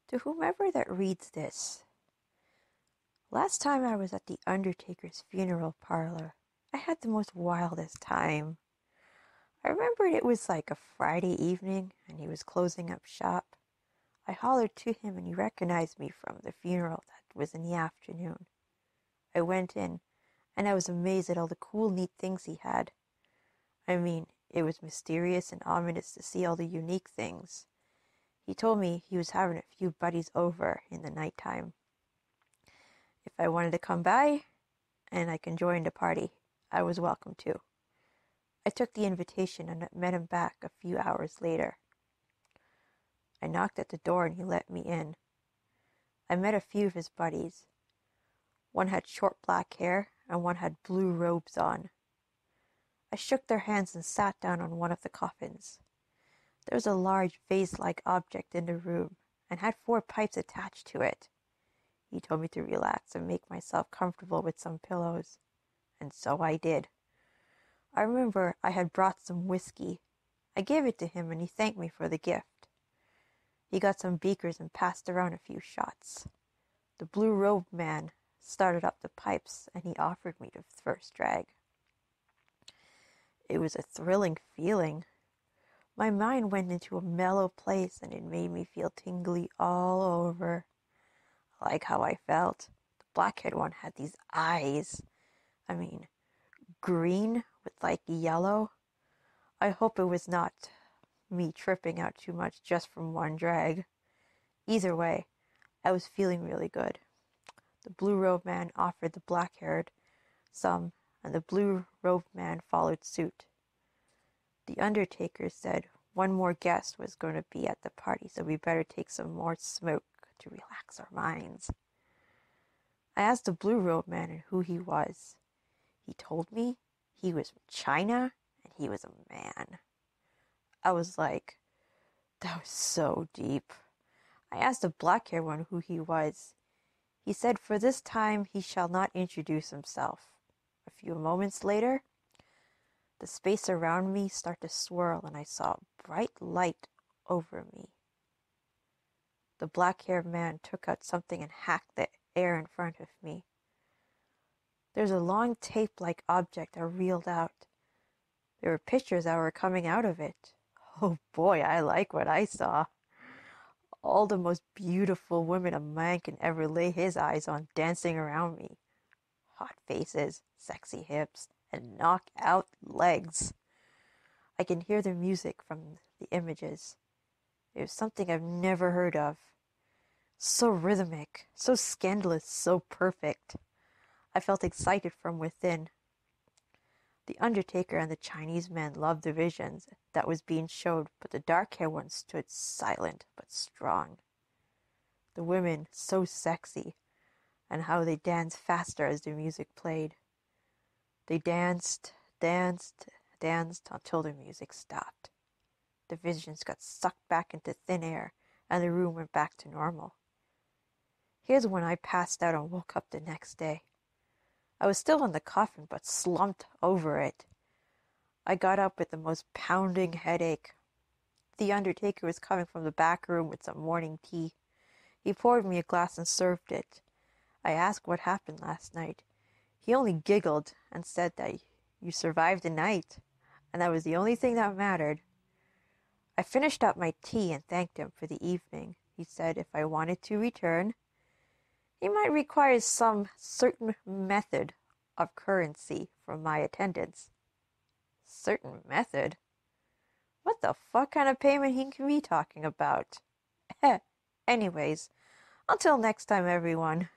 To whomever that reads this, last time I was at the Undertaker's funeral parlor, I had the most wildest time. I remembered it was like a Friday evening and he was closing up shop. I hollered to him and he recognized me from the funeral that was in the afternoon. I went in and I was amazed at all the cool, neat things he had. I mean, it was mysterious and ominous to see all the unique things. He told me he was having a few buddies over in the nighttime. If I wanted to come by and I can join the party, I was welcome to. I took the invitation and met him back a few hours later. I knocked at the door and he let me in. I met a few of his buddies. One had short black hair and one had blue robes on. I shook their hands and sat down on one of the coffins. There was a large vase-like object in the room and had 4 pipes attached to it. He told me to relax and make myself comfortable with some pillows, and so I did. I remember I had brought some whiskey. I gave it to him and he thanked me for the gift. He got some beakers and passed around a few shots. The blue-robed man started up the pipes and he offered me the first drag. It was a thrilling feeling. My mind went into a mellow place and it made me feel tingly all over. I like how I felt. The black-haired one had these eyes. Green with like yellow. I hope it was not me tripping out too much just from one drag. Either way, I was feeling really good. The blue-robed man offered the black-haired some, and the blue-robed man followed suit. The Undertaker said one more guest was going to be at the party, so we better take some more smoke to relax our minds. I asked the blue-robed man who he was. He told me he was from China and he was a man. I was like, that was so deep. I asked the black-haired one who he was. He said for this time he shall not introduce himself. A few moments later, the space around me started to swirl and I saw a bright light over me. The black-haired man took out something and hacked the air in front of me. There's a long tape-like object I reeled out. There were pictures that were coming out of it. Oh boy, I like what I saw. All the most beautiful women a man can ever lay his eyes on dancing around me. Hot faces, sexy hips, and knockout legs. I can hear the music from the images. It was something I've never heard of. So rhythmic, so scandalous, so perfect. I felt excited from within. The Undertaker and the Chinese man loved the visions that was being showed, but the dark-haired one stood silent but strong. The women so sexy, and how they danced faster as the music played. They danced until the music stopped. The visions got sucked back into thin air, and the room went back to normal. Here's when I passed out and woke up the next day. I was still in the coffin, but slumped over it. I got up with the most pounding headache. The Undertaker was coming from the back room with some morning tea. He poured me a glass and served it. I asked what happened last night. He only giggled and said that you survived the night, and that was the only thing that mattered. I finished up my tea and thanked him for the evening. He said if I wanted to return, he might require some certain method of currency from my attendance. Certain method? What the fuck kind of payment he can be talking about? Anyways, until next time, everyone.